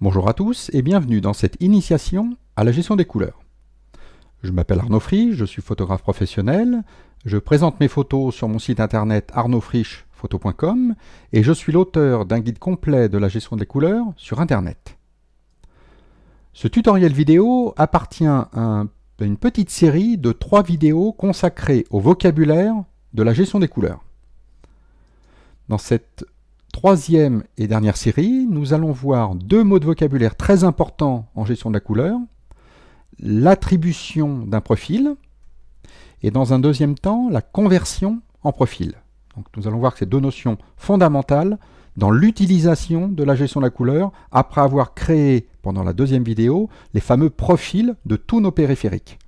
Bonjour à tous et bienvenue dans cette initiation à la gestion des couleurs. Je m'appelle Arnaud Frisch, je suis photographe professionnel, je présente mes photos sur mon site internet arnaudfrischphoto.com et je suis l'auteur d'un guide complet de la gestion des couleurs sur internet. Ce tutoriel vidéo appartient à une petite série de 3 vidéos consacrées au vocabulaire de la gestion des couleurs. Dans cette troisième et dernière série, nous allons voir 2 mots de vocabulaire très importants en gestion de la couleur, l'attribution d'un profil et dans un deuxième temps, la conversion en profil. Donc, nous allons voir que ces 2 notions fondamentales dans l'utilisation de la gestion de la couleur après avoir créé, pendant la deuxième vidéo, les fameux profils de tous nos périphériques.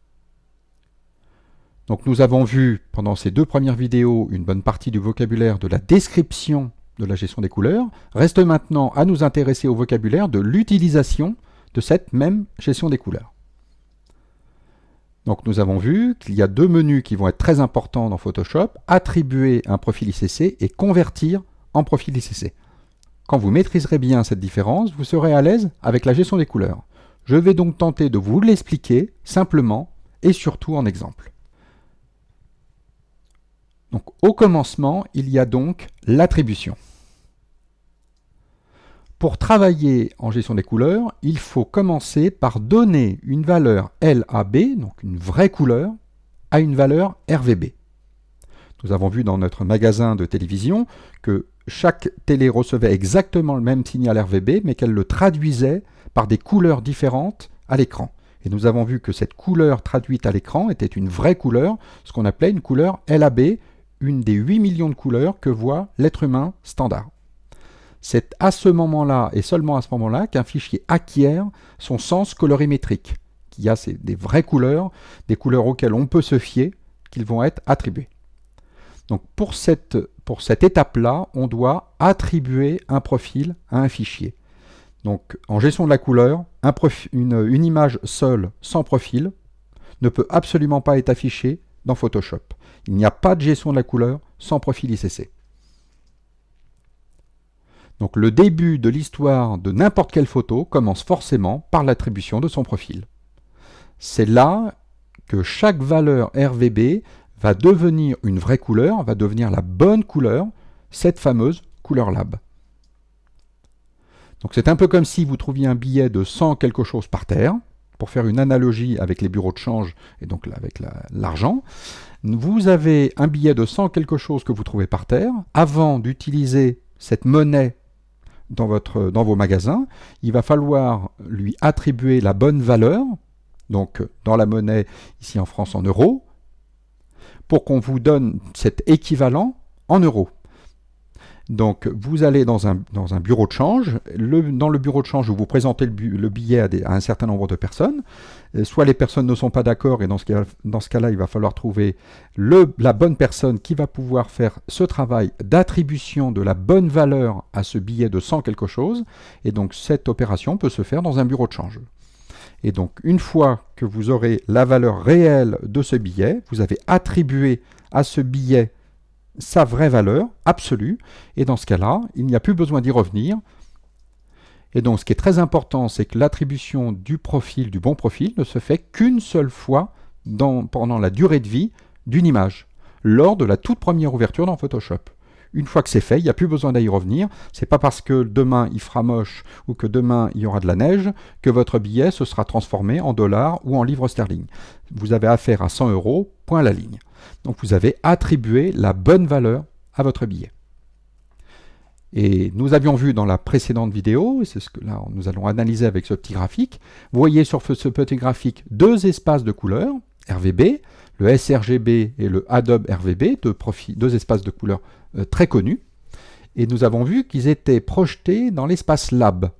Donc, nous avons vu pendant ces 2 premières vidéos une bonne partie du vocabulaire de la description de la gestion des couleurs. Reste maintenant à nous intéresser au vocabulaire de l'utilisation de cette même gestion des couleurs. Donc nous avons vu qu'il y a 2 menus qui vont être très importants dans Photoshop, attribuer un profil ICC et convertir en profil ICC. Quand vous maîtriserez bien cette différence, vous serez à l'aise avec la gestion des couleurs. Je vais donc tenter de vous l'expliquer simplement et surtout en exemple. Donc, au commencement, il y a donc l'attribution. Pour travailler en gestion des couleurs, il faut commencer par donner une valeur LAB, donc une vraie couleur, à une valeur RVB. Nous avons vu dans notre magasin de télévision que chaque télé recevait exactement le même signal RVB, mais qu'elle le traduisait par des couleurs différentes à l'écran. Et nous avons vu que cette couleur traduite à l'écran était une vraie couleur, ce qu'on appelait une couleur LAB, une des 8 millions de couleurs que voit l'être humain standard. C'est à ce moment-là, et seulement à ce moment-là, qu'un fichier acquiert son sens colorimétrique, qui a des vraies couleurs, des couleurs auxquelles on peut se fier, qu'ils vont être attribuées. Donc pour cette étape-là, on doit attribuer un profil à un fichier. Donc en gestion de la couleur, une image seule, sans profil, ne peut absolument pas être affichée dans Photoshop. Il n'y a pas de gestion de la couleur sans profil ICC. Donc le début de l'histoire de n'importe quelle photo commence forcément par l'attribution de son profil. C'est là que chaque valeur RVB va devenir une vraie couleur, va devenir la bonne couleur, cette fameuse couleur lab. Donc c'est un peu comme si vous trouviez un billet de 100 quelque chose par terre, pour faire une analogie avec les bureaux de change et donc avec l'argent. Vous avez un billet de 100 quelque chose que vous trouvez par terre. Avant d'utiliser cette monnaie dans vos magasins, il va falloir lui attribuer la bonne valeur, donc dans la monnaie, ici en France en euros, pour qu'on vous donne cet équivalent en euros. Donc vous allez dans un bureau de change, dans le bureau de change vous présentez le billet à un certain nombre de personnes, soit les personnes ne sont pas d'accord et dans ce cas-là il va falloir trouver la bonne personne qui va pouvoir faire ce travail d'attribution de la bonne valeur à ce billet de 100 quelque chose, et donc cette opération peut se faire dans un bureau de change. Et donc une fois que vous aurez la valeur réelle de ce billet, vous avez attribué à ce billet sa vraie valeur absolue, et dans ce cas-là, il n'y a plus besoin d'y revenir. Et donc ce qui est très important, c'est que l'attribution du bon profil ne se fait qu'une seule fois pendant la durée de vie d'une image, lors de la toute première ouverture dans Photoshop. Une fois que c'est fait, il n'y a plus besoin d'y revenir. C'est pas parce que demain il fera moche ou que demain il y aura de la neige que votre billet se sera transformé en dollars ou en livres sterling. Vous avez affaire à 100 €, point à la ligne. Donc vous avez attribué la bonne valeur à votre billet. Et nous avions vu dans la précédente vidéo, et c'est ce que là nous allons analyser avec ce petit graphique, vous voyez sur ce petit graphique 2 espaces de couleurs, RVB, le sRGB et le Adobe RVB, 2 espaces de couleurs très connus, et nous avons vu qu'ils étaient projetés dans l'espace Lab.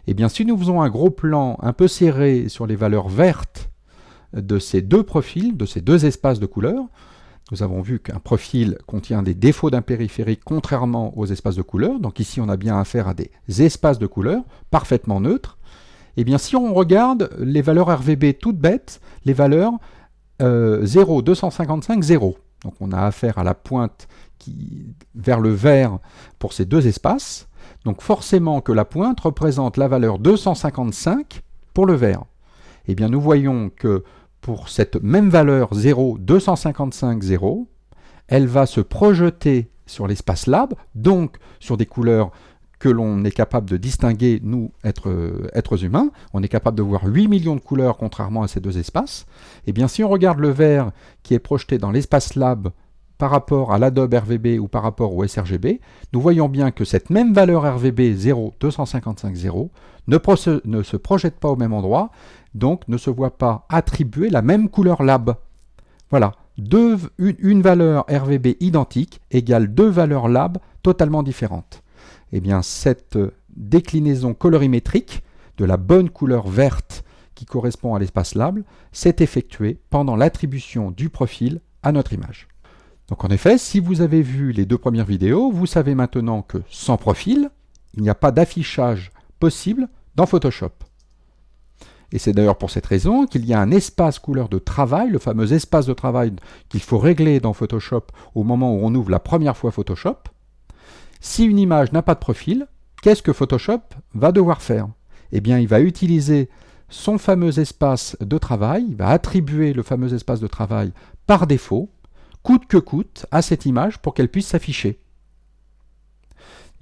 Et bien si nous faisons un gros plan un peu serré sur les valeurs vertes de ces 2 profils, de ces 2 espaces de couleurs, nous avons vu qu'un profil contient des défauts d'un périphérique contrairement aux espaces de couleurs, donc ici on a bien affaire à des espaces de couleurs parfaitement neutres. Et bien si on regarde les valeurs RVB toutes bêtes, les valeurs 0, 255, 0. Donc on a affaire à la pointe vers le vert pour ces 2 espaces. Donc forcément que la pointe représente la valeur 255 pour le vert. Eh bien nous voyons que pour cette même valeur 0, 255, 0, elle va se projeter sur l'espace lab, donc sur des couleurs que l'on est capable de distinguer, nous, êtres humains. On est capable de voir 8 millions de couleurs, contrairement à ces deux espaces. Et bien, si on regarde le vert qui est projeté dans l'espace lab par rapport à l'Adobe RVB ou par rapport au sRGB, nous voyons bien que cette même valeur RVB 0, 255, 0 ne se projette pas au même endroit, donc ne se voit pas attribuer la même couleur lab. Voilà, une valeur RVB identique égale deux valeurs lab totalement différentes. Eh bien, cette déclinaison colorimétrique de la bonne couleur verte qui correspond à l'espace lab s'est effectuée pendant l'attribution du profil à notre image. Donc en effet, si vous avez vu les deux premières vidéos, vous savez maintenant que sans profil, il n'y a pas d'affichage possible dans Photoshop. Et c'est d'ailleurs pour cette raison qu'il y a un espace couleur de travail, le fameux espace de travail qu'il faut régler dans Photoshop au moment où on ouvre la première fois Photoshop. Si une image n'a pas de profil, qu'est-ce que Photoshop va devoir faire? Eh bien, il va utiliser son fameux espace de travail, il va attribuer le fameux espace de travail par défaut, coûte que coûte, à cette image pour qu'elle puisse s'afficher.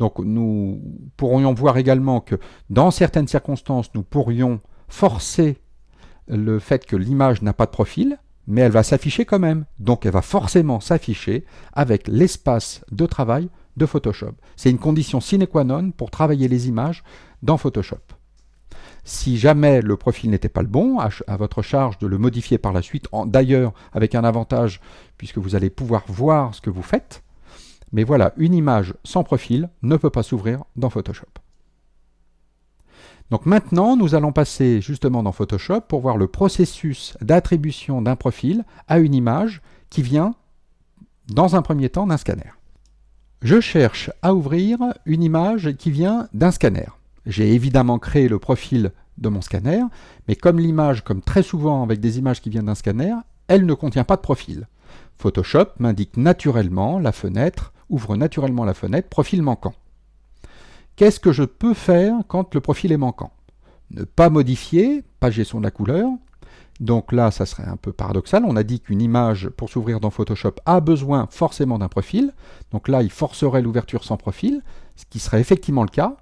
Donc nous pourrions voir également que dans certaines circonstances, nous pourrions forcer le fait que l'image n'a pas de profil, mais elle va s'afficher quand même. Donc elle va forcément s'afficher avec l'espace de travail de Photoshop. C'est une condition sine qua non pour travailler les images dans Photoshop. Si jamais le profil n'était pas le bon, à votre charge de le modifier par la suite, d'ailleurs avec un avantage puisque vous allez pouvoir voir ce que vous faites. Mais voilà, une image sans profil ne peut pas s'ouvrir dans Photoshop. Donc maintenant, nous allons passer justement dans Photoshop pour voir le processus d'attribution d'un profil à une image qui vient, dans un premier temps, d'un scanner. Je cherche à ouvrir une image qui vient d'un scanner. J'ai évidemment créé le profil de mon scanner, mais comme l'image, comme très souvent avec des images qui viennent d'un scanner, elle ne contient pas de profil. Photoshop m'indique naturellement la fenêtre, ouvre naturellement la fenêtre, profil manquant. Qu'est-ce que je peux faire quand le profil est manquant? Ne pas modifier, pas gestion de la couleur. Donc là, ça serait un peu paradoxal. On a dit qu'une image, pour s'ouvrir dans Photoshop, a besoin forcément d'un profil. Donc là, il forcerait l'ouverture sans profil, ce qui serait effectivement le cas.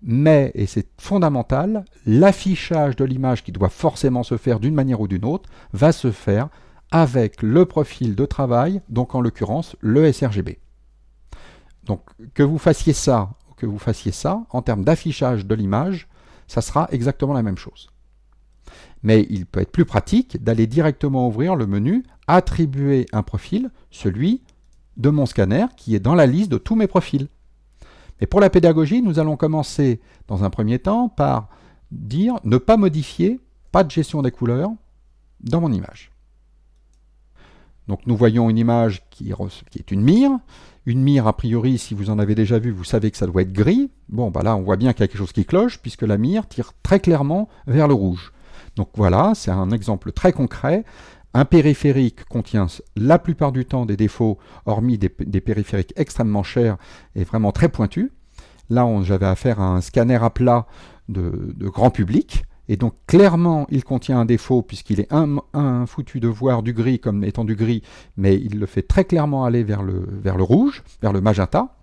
Mais, et c'est fondamental, l'affichage de l'image qui doit forcément se faire d'une manière ou d'une autre, va se faire avec le profil de travail, donc en l'occurrence le sRGB. Donc que vous fassiez ça, en termes d'affichage de l'image, ça sera exactement la même chose. Mais il peut être plus pratique d'aller directement ouvrir le menu « Attribuer un profil », celui de mon scanner qui est dans la liste de tous mes profils. Mais pour la pédagogie, nous allons commencer dans un premier temps par dire « Ne pas modifier, pas de gestion des couleurs dans mon image ». Donc nous voyons une image qui est une mire. Une mire, a priori, si vous en avez déjà vu, vous savez que ça doit être gris. Bon, bah là, on voit bien qu'il y a quelque chose qui cloche, puisque la mire tire très clairement vers le rouge. Donc voilà, c'est un exemple très concret. Un périphérique contient la plupart du temps des défauts, hormis des périphériques extrêmement chers et vraiment très pointus. Là, j'avais affaire à un scanner à plat de grand public. Et donc clairement, il contient un défaut puisqu'il est foutu de voir du gris comme étant du gris, mais il le fait très clairement aller vers le rouge, vers le magenta.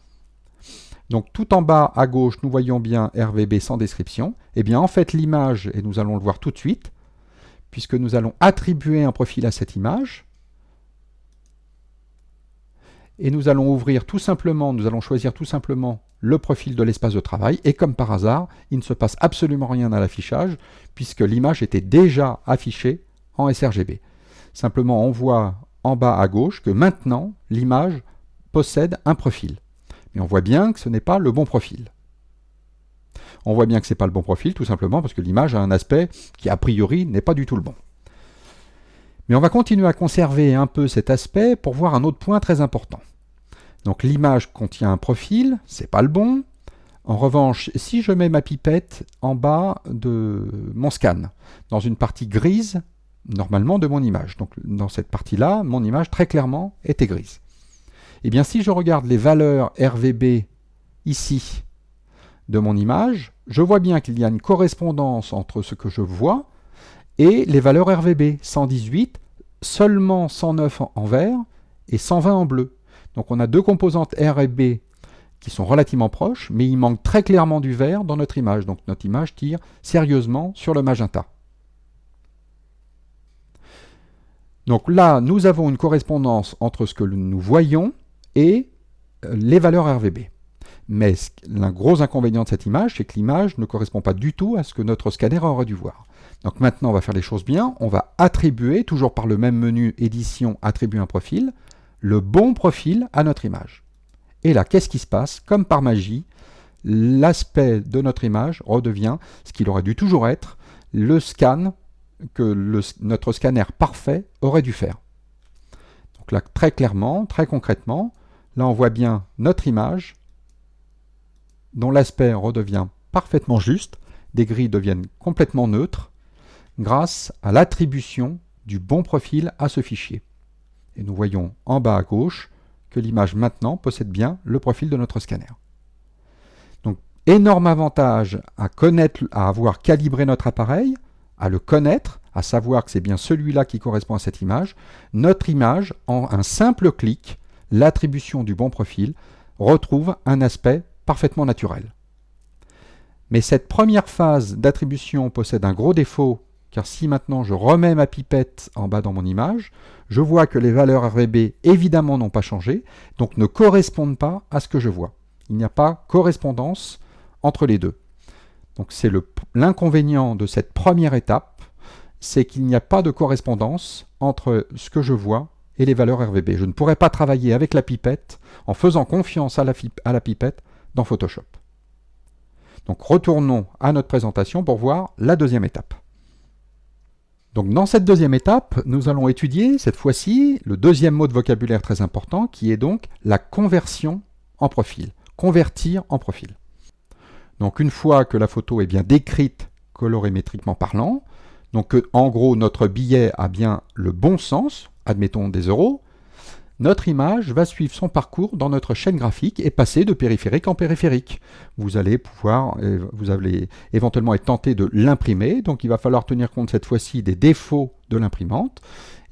Donc tout en bas à gauche, nous voyons bien RVB sans description. Eh bien en fait l'image, et nous allons le voir tout de suite, puisque nous allons attribuer un profil à cette image, et nous allons ouvrir tout simplement, nous allons choisir tout simplement le profil de l'espace de travail, et comme par hasard, il ne se passe absolument rien à l'affichage, puisque l'image était déjà affichée en sRGB. Simplement, on voit en bas à gauche que maintenant, l'image possède un profil. Mais on voit bien que ce n'est pas le bon profil. On voit bien que ce n'est pas le bon profil, tout simplement parce que l'image a un aspect qui, a priori, n'est pas du tout le bon. Mais on va continuer à conserver un peu cet aspect pour voir un autre point très important. Donc l'image contient un profil, c'est pas le bon. En revanche, si je mets ma pipette en bas de mon scan, dans une partie grise, normalement de mon image, donc dans cette partie-là, mon image très clairement était grise. Eh bien si je regarde les valeurs RVB ici, de mon image, je vois bien qu'il y a une correspondance entre ce que je vois et les valeurs RVB. 118, seulement 109 en vert et 120 en bleu. Donc on a deux composantes R et B qui sont relativement proches, mais il manque très clairement du vert dans notre image. Donc notre image tire sérieusement sur le magenta. Donc là, nous avons une correspondance entre ce que nous voyons et les valeurs RVB. Mais l'un gros inconvénient de cette image, c'est que l'image ne correspond pas du tout à ce que notre scanner aurait dû voir. Donc maintenant, on va faire les choses bien. On va attribuer, toujours par le même menu édition, attribuer un profil, le bon profil à notre image. Et là, qu'est-ce qui se passe? Comme par magie, l'aspect de notre image redevient ce qu'il aurait dû toujours être, le scan que notre scanner parfait aurait dû faire. Donc là, très clairement, très concrètement, là on voit bien notre image dont l'aspect redevient parfaitement juste, des grilles deviennent complètement neutres grâce à l'attribution du bon profil à ce fichier. Et nous voyons en bas à gauche que l'image maintenant possède bien le profil de notre scanner. Donc, énorme avantage à connaître, à avoir calibré notre appareil, à le connaître, à savoir que c'est bien celui-là qui correspond à cette image. Notre image, en un simple clic, l'attribution du bon profil, retrouve un aspect parfaitement naturel. Mais cette première phase d'attribution possède un gros défaut, car si maintenant je remets ma pipette en bas dans mon image, je vois que les valeurs RVB évidemment n'ont pas changé, donc ne correspondent pas à ce que je vois. Il n'y a pas correspondance entre les deux. Donc c'est l'inconvénient de cette première étape, c'est qu'il n'y a pas de correspondance entre ce que je vois et les valeurs RVB. Je ne pourrais pas travailler avec la pipette en faisant confiance à la pipette dans Photoshop. Donc retournons à notre présentation pour voir la deuxième étape. Donc dans cette deuxième étape, nous allons étudier cette fois-ci le deuxième mot de vocabulaire très important qui est donc la conversion en profil. Convertir en profil. Donc une fois que la photo est bien décrite colorimétriquement parlant, donc en gros notre billet a bien le bon sens, admettons des euros, notre image va suivre son parcours dans notre chaîne graphique et passer de périphérique en périphérique. Vous allez éventuellement être tenté de l'imprimer, donc il va falloir tenir compte cette fois-ci des défauts de l'imprimante,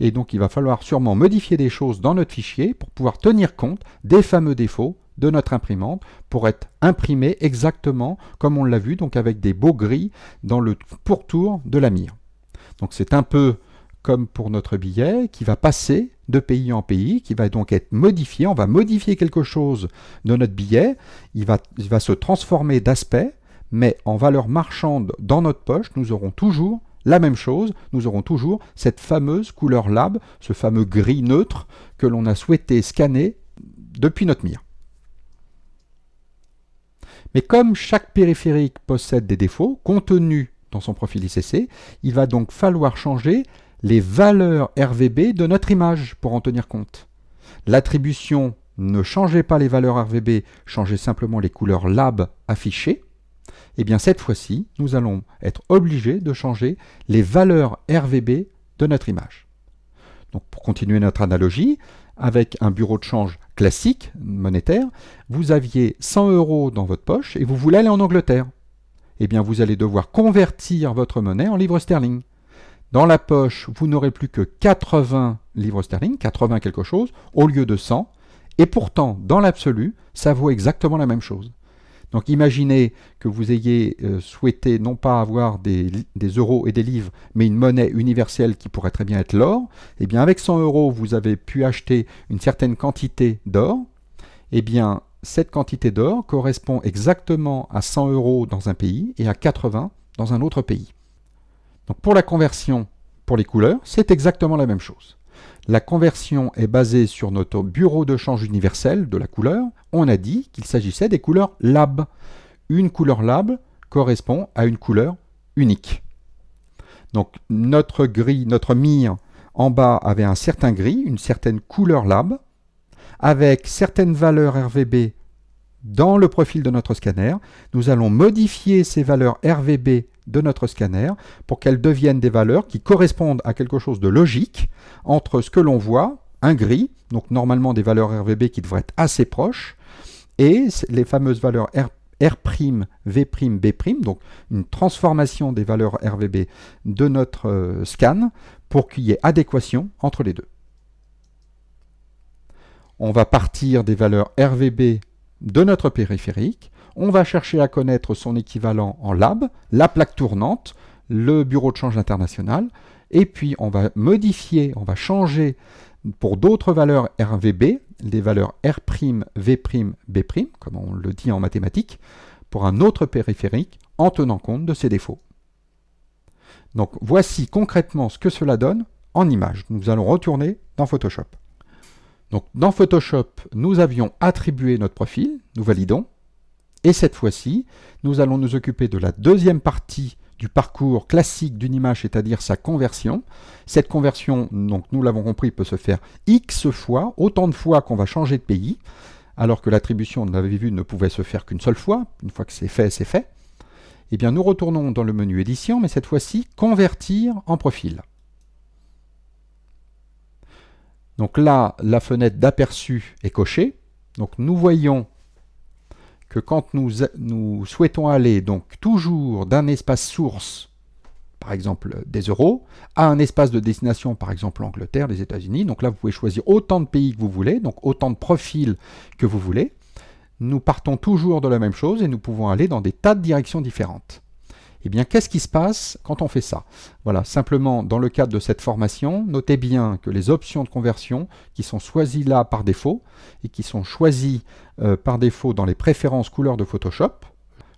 et donc il va falloir sûrement modifier des choses dans notre fichier pour pouvoir tenir compte des fameux défauts de notre imprimante pour être imprimé exactement comme on l'a vu, donc avec des beaux gris dans le pourtour de la mire. Donc c'est un peu comme pour notre billet qui va passer de pays en pays, qui va donc être modifié. On va modifier quelque chose de notre billet, il va se transformer d'aspect, mais en valeur marchande dans notre poche, nous aurons toujours la même chose, nous aurons toujours cette fameuse couleur lab, ce fameux gris neutre que l'on a souhaité scanner depuis notre mire. Mais comme chaque périphérique possède des défauts contenus dans son profil ICC, il va donc falloir changer les valeurs RVB de notre image pour en tenir compte. L'attribution ne changeait pas les valeurs RVB, changeait simplement les couleurs lab affichées. Et bien cette fois-ci, nous allons être obligés de changer les valeurs RVB de notre image. Donc pour continuer notre analogie, avec un bureau de change classique, monétaire, vous aviez 100 € dans votre poche et vous voulez aller en Angleterre. Eh bien vous allez devoir convertir votre monnaie en livres sterling. Dans la poche, vous n'aurez plus que 80 livres sterling, 80 quelque chose, au lieu de 100. Et pourtant, dans l'absolu, ça vaut exactement la même chose. Donc imaginez que vous ayez souhaité non pas avoir des euros et des livres, mais une monnaie universelle qui pourrait très bien être l'or. Eh bien avec 100 €, vous avez pu acheter une certaine quantité d'or. Eh bien cette quantité d'or correspond exactement à 100 € dans un pays et à 80 dans un autre pays. Donc pour la conversion pour les couleurs, c'est exactement la même chose. La conversion est basée sur notre bureau de change universel de la couleur. On a dit qu'il s'agissait des couleurs lab. Une couleur lab correspond à une couleur unique. Donc notre gris, notre mire en bas avait un certain gris, une certaine couleur lab, avec certaines valeurs RVB dans le profil de notre scanner. Nous allons modifier ces valeurs RVB de notre scanner pour qu'elles deviennent des valeurs qui correspondent à quelque chose de logique entre ce que l'on voit, un gris, donc normalement des valeurs RVB qui devraient être assez proches, et les fameuses valeurs R', V', B', donc une transformation des valeurs RVB de notre scan pour qu'il y ait adéquation entre les deux. On va partir des valeurs RVB de notre périphérique, on va chercher à connaître son équivalent en lab, la plaque tournante, le bureau de change international, et puis on va modifier, on va changer pour d'autres valeurs RVB, des valeurs R', V', B', comme on le dit en mathématiques, pour un autre périphérique en tenant compte de ses défauts. Donc voici concrètement ce que cela donne en image. Nous allons retourner dans Photoshop. Donc dans Photoshop, nous avions attribué notre profil, nous validons, et cette fois-ci, nous allons nous occuper de la deuxième partie du parcours classique d'une image, c'est-à-dire sa conversion. Cette conversion, donc nous l'avons compris, peut se faire X fois, autant de fois qu'on va changer de pays, alors que l'attribution, on l'avait vu, ne pouvait se faire qu'une seule fois. Une fois que c'est fait, c'est fait. Eh bien, nous retournons dans le menu édition, mais cette fois-ci, convertir en profil. Donc là, la fenêtre d'aperçu est cochée. Donc nous voyons que quand nous souhaitons aller donc toujours d'un espace source, par exemple des euros, à un espace de destination, par exemple l'Angleterre, les États-Unis, donc là vous pouvez choisir autant de pays que vous voulez, donc autant de profils que vous voulez. Nous partons toujours de la même chose et nous pouvons aller dans des tas de directions différentes. Eh bien, qu'est-ce qui se passe quand on fait ça? Voilà, simplement, dans le cadre de cette formation, notez bien que les options de conversion, qui sont choisies là par défaut, et qui sont choisies par défaut dans les préférences couleurs de Photoshop,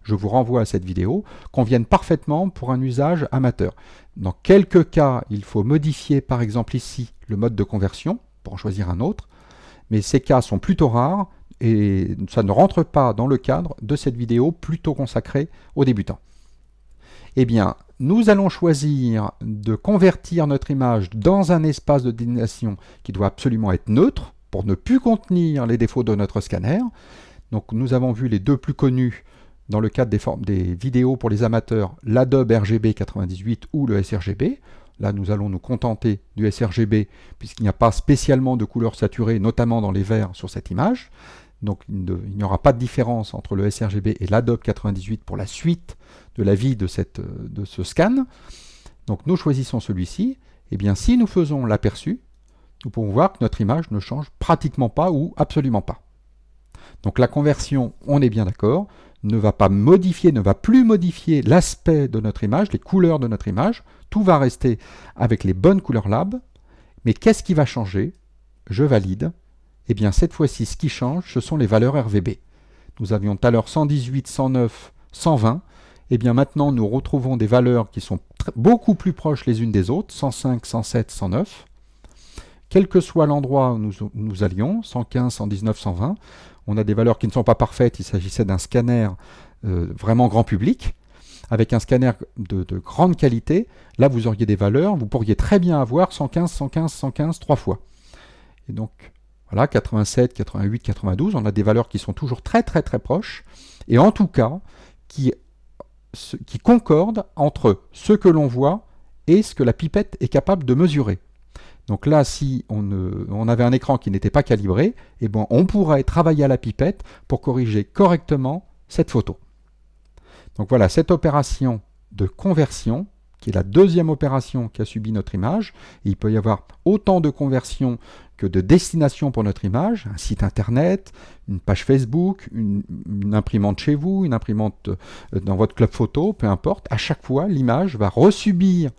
je vous renvoie à cette vidéo, conviennent parfaitement pour un usage amateur. Dans quelques cas, il faut modifier, par exemple ici, le mode de conversion, pour en choisir un autre, mais ces cas sont plutôt rares, et ça ne rentre pas dans le cadre de cette vidéo plutôt consacrée aux débutants. Eh bien, nous allons choisir de convertir notre image dans un espace de destination qui doit absolument être neutre pour ne plus contenir les défauts de notre scanner. Donc nous avons vu les deux plus connus dans le cadre des vidéos pour les amateurs, l'Adobe RGB 98 ou le sRGB. Là, nous allons nous contenter du sRGB puisqu'il n'y a pas spécialement de couleur saturée, notamment dans les verts sur cette image. Donc il n'y aura pas de différence entre le sRGB et l'Adobe 98 pour la suite de la vie de ce scan. Donc nous choisissons celui-ci. Et bien si nous faisons l'aperçu, nous pouvons voir que notre image ne change pratiquement pas ou absolument pas. Donc la conversion, on est bien d'accord, ne va plus modifier l'aspect de notre image, les couleurs de notre image. Tout va rester avec les bonnes couleurs lab. Mais qu'est-ce qui va changer? Je valide. Eh bien, cette fois-ci, ce qui change, ce sont les valeurs RVB. Nous avions tout à l'heure 118, 109, 120. Eh bien, maintenant, nous retrouvons des valeurs qui sont beaucoup plus proches les unes des autres, 105, 107, 109. Quel que soit l'endroit où nous allions, 115, 119, 120, on a des valeurs qui ne sont pas parfaites. Il s'agissait d'un scanner vraiment grand public. Avec un scanner de grande qualité, là, vous auriez des valeurs, vous pourriez très bien avoir 115, 115, 115, 3 fois. Et donc, voilà, 87, 88, 92, on a des valeurs qui sont toujours très très très proches, et en tout cas, qui concordent entre ce que l'on voit et ce que la pipette est capable de mesurer. Donc là, si on avait un écran qui n'était pas calibré, eh ben, on pourrait travailler à la pipette pour corriger correctement cette photo. Donc voilà, cette opération de conversion, qui est la deuxième opération qu'a subi notre image. Et il peut y avoir autant de conversions que de destinations pour notre image, un site internet, une page Facebook, une imprimante chez vous, une imprimante dans votre club photo, peu importe. À chaque fois, l'image va resubir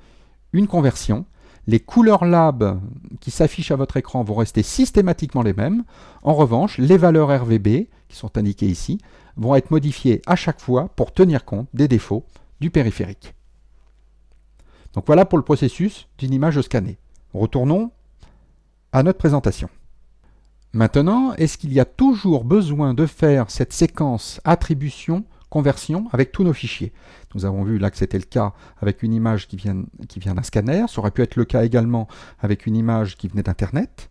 une conversion. Les couleurs lab qui s'affichent à votre écran vont rester systématiquement les mêmes. En revanche, les valeurs RVB, qui sont indiquées ici, vont être modifiées à chaque fois pour tenir compte des défauts du périphérique. Donc voilà pour le processus d'une image scannée. Retournons à notre présentation. Maintenant, est-ce qu'il y a toujours besoin de faire cette séquence attribution, conversion avec tous nos fichiers? Nous avons vu là que c'était le cas avec une image qui vient d'un scanner. Ça aurait pu être le cas également avec une image qui venait d'Internet.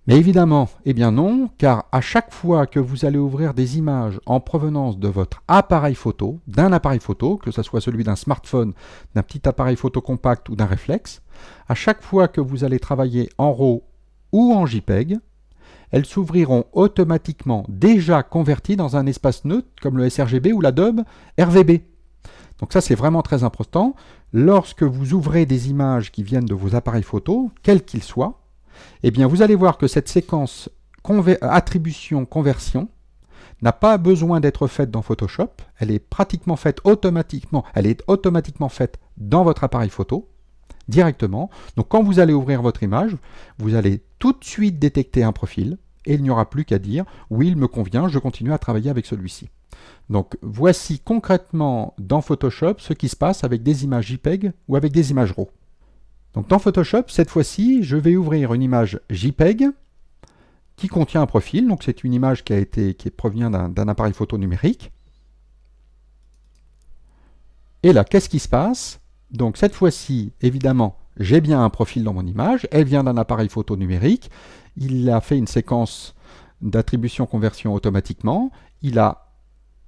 Mais évidemment, eh bien non, car à chaque fois que vous allez ouvrir des images en provenance de votre appareil photo, d'un appareil photo, que ce soit celui d'un smartphone, d'un petit appareil photo compact ou d'un réflexe, à chaque fois que vous allez travailler en RAW ou en JPEG, elles s'ouvriront automatiquement déjà converties dans un espace neutre comme le sRGB ou l'Adobe RVB. Donc ça, c'est vraiment très important. Lorsque vous ouvrez des images qui viennent de vos appareils photo, quels qu'ils soient, eh bien, vous allez voir que cette séquence attribution-conversion n'a pas besoin d'être faite dans Photoshop. Elle est pratiquement faite automatiquement. Elle est automatiquement faite dans votre appareil photo, directement. Donc quand vous allez ouvrir votre image, vous allez tout de suite détecter un profil et il n'y aura plus qu'à dire « Oui, il me convient, je continue à travailler avec celui-ci ». Donc voici concrètement dans Photoshop ce qui se passe avec des images JPEG ou avec des images RAW. Donc dans Photoshop, cette fois-ci, je vais ouvrir une image JPEG qui contient un profil. Donc c'est une image qui provient d'un appareil photo numérique. Et là, qu'est-ce qui se passe? Donc cette fois-ci, évidemment, j'ai bien un profil dans mon image. Elle vient d'un appareil photo numérique. Il a fait une séquence d'attribution-conversion automatiquement. Il a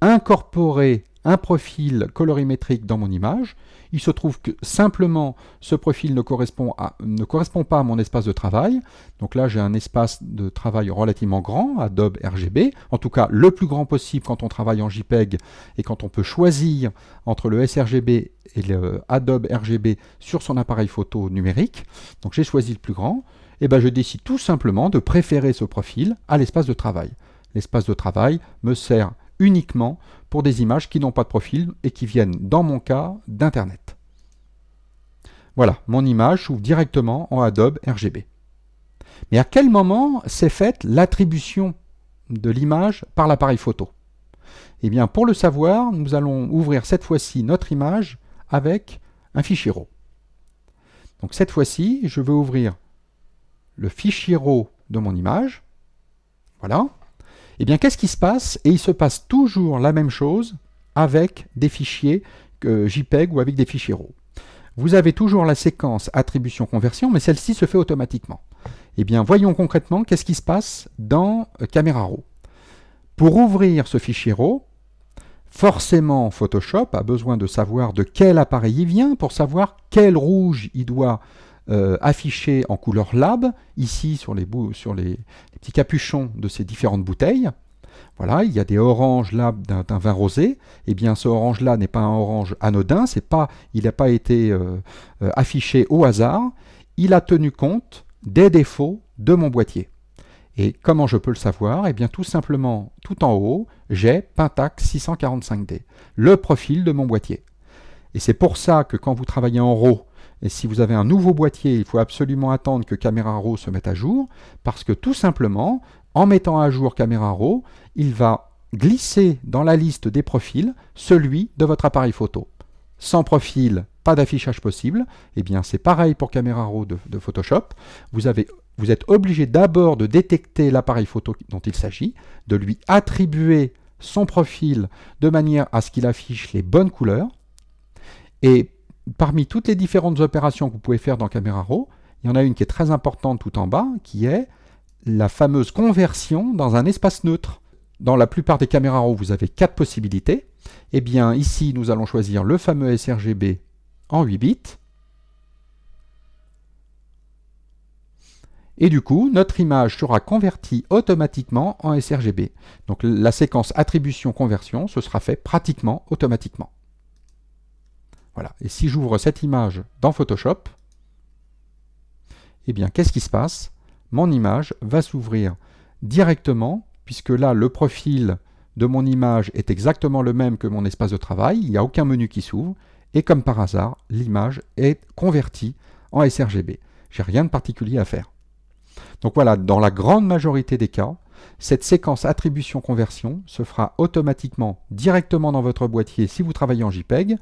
incorporé un profil colorimétrique dans mon image. Il se trouve que simplement ce profil ne correspond pas à mon espace de travail. Donc là, j'ai un espace de travail relativement grand, Adobe RGB, en tout cas le plus grand possible quand on travaille en JPEG et quand on peut choisir entre le sRGB et le Adobe RGB sur son appareil photo numérique. Donc j'ai choisi le plus grand. Et ben, je décide tout simplement de préférer ce profil à l'espace de travail. L'espace de travail me sert uniquement pour des images qui n'ont pas de profil et qui viennent, dans mon cas, d'Internet. Voilà, mon image s'ouvre directement en Adobe RGB. Mais à quel moment s'est faite l'attribution de l'image par l'appareil photo? Eh bien, pour le savoir, nous allons ouvrir cette fois-ci notre image avec un fichier RAW. Donc cette fois-ci, je vais ouvrir le fichier RAW de mon image. Voilà. Eh bien, qu'est-ce qui se passe? Et il se passe toujours la même chose avec des fichiers JPEG ou avec des fichiers RAW. Vous avez toujours la séquence attribution-conversion, mais celle-ci se fait automatiquement. Eh bien, voyons concrètement qu'est-ce qui se passe dans Camera Raw. Pour ouvrir ce fichier RAW, forcément, Photoshop a besoin de savoir de quel appareil il vient pour savoir quel rouge il doit affiché en couleur lab, ici sur les petits capuchons de ces différentes bouteilles. Voilà, il y a des oranges lab d'un vin rosé. Eh bien, ce orange-là n'est pas un orange anodin, il n'a pas été affiché au hasard. Il a tenu compte des défauts de mon boîtier. Et comment je peux le savoir? Eh bien, tout simplement, tout en haut, j'ai Pentax 645D, le profil de mon boîtier. Et c'est pour ça que quand vous travaillez en RAW, et si vous avez un nouveau boîtier, il faut absolument attendre que Camera Raw se mette à jour, parce que tout simplement, en mettant à jour Camera Raw, il va glisser dans la liste des profils celui de votre appareil photo. Sans profil, pas d'affichage possible. Eh bien, c'est pareil pour Camera Raw de Photoshop. Vous êtes obligé d'abord de détecter l'appareil photo dont il s'agit, de lui attribuer son profil de manière à ce qu'il affiche les bonnes couleurs. Et parmi toutes les différentes opérations que vous pouvez faire dans Camera Raw, il y en a une qui est très importante tout en bas, qui est la fameuse conversion dans un espace neutre. Dans la plupart des Camera Raw, vous avez 4 possibilités. Eh bien, ici, nous allons choisir le fameux sRGB en 8 bits. Et du coup, notre image sera convertie automatiquement en sRGB. Donc la séquence attribution-conversion, ce sera fait pratiquement automatiquement. Voilà. Et si j'ouvre cette image dans Photoshop, eh bien, qu'est-ce qui se passe? Mon image va s'ouvrir directement, puisque là, le profil de mon image est exactement le même que mon espace de travail. Il n'y a aucun menu qui s'ouvre. Et comme par hasard, l'image est convertie en sRGB. Je n'ai rien de particulier à faire. Donc voilà, dans la grande majorité des cas, cette séquence attribution-conversion se fera automatiquement directement dans votre boîtier si vous travaillez en JPEG.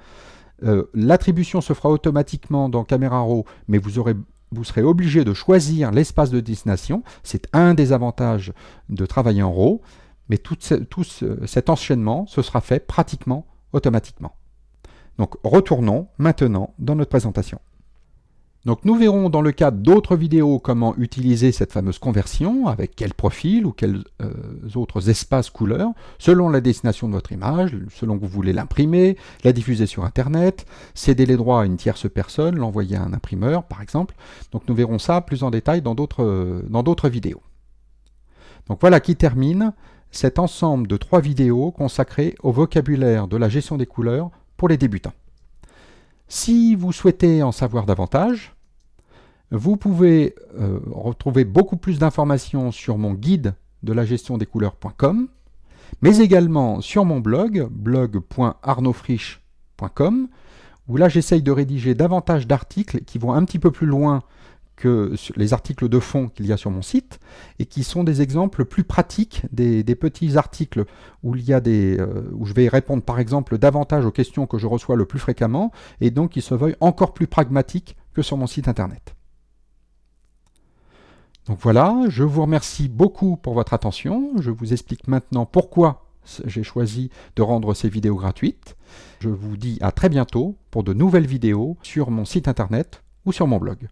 L'attribution se fera automatiquement dans Camera Raw, mais vous serez obligé de choisir l'espace de destination. C'est un des avantages de travailler en RAW, mais tout cet enchaînement, ce sera fait pratiquement automatiquement. Donc retournons maintenant dans notre présentation. Donc nous verrons dans le cadre d'autres vidéos comment utiliser cette fameuse conversion, avec quel profil ou quels autres espaces couleurs, selon la destination de votre image, selon que vous voulez l'imprimer, la diffuser sur Internet, céder les droits à une tierce personne, l'envoyer à un imprimeur par exemple. Donc nous verrons ça plus en détail dans d'autres vidéos. Donc voilà qui termine cet ensemble de 3 vidéos consacrées au vocabulaire de la gestion des couleurs pour les débutants. Si vous souhaitez en savoir davantage, vous pouvez retrouver beaucoup plus d'informations sur mon guide de la gestion des couleurs.com, mais également sur mon blog, blog.arnaudfriche.com, où là j'essaye de rédiger davantage d'articles qui vont un petit peu plus loin que les articles de fond qu'il y a sur mon site, et qui sont des exemples plus pratiques, des petits articles où je vais répondre par exemple davantage aux questions que je reçois le plus fréquemment, et donc qui se veulent encore plus pragmatiques que sur mon site internet. Donc voilà, je vous remercie beaucoup pour votre attention. Je vous explique maintenant pourquoi j'ai choisi de rendre ces vidéos gratuites. Je vous dis à très bientôt pour de nouvelles vidéos sur mon site internet ou sur mon blog.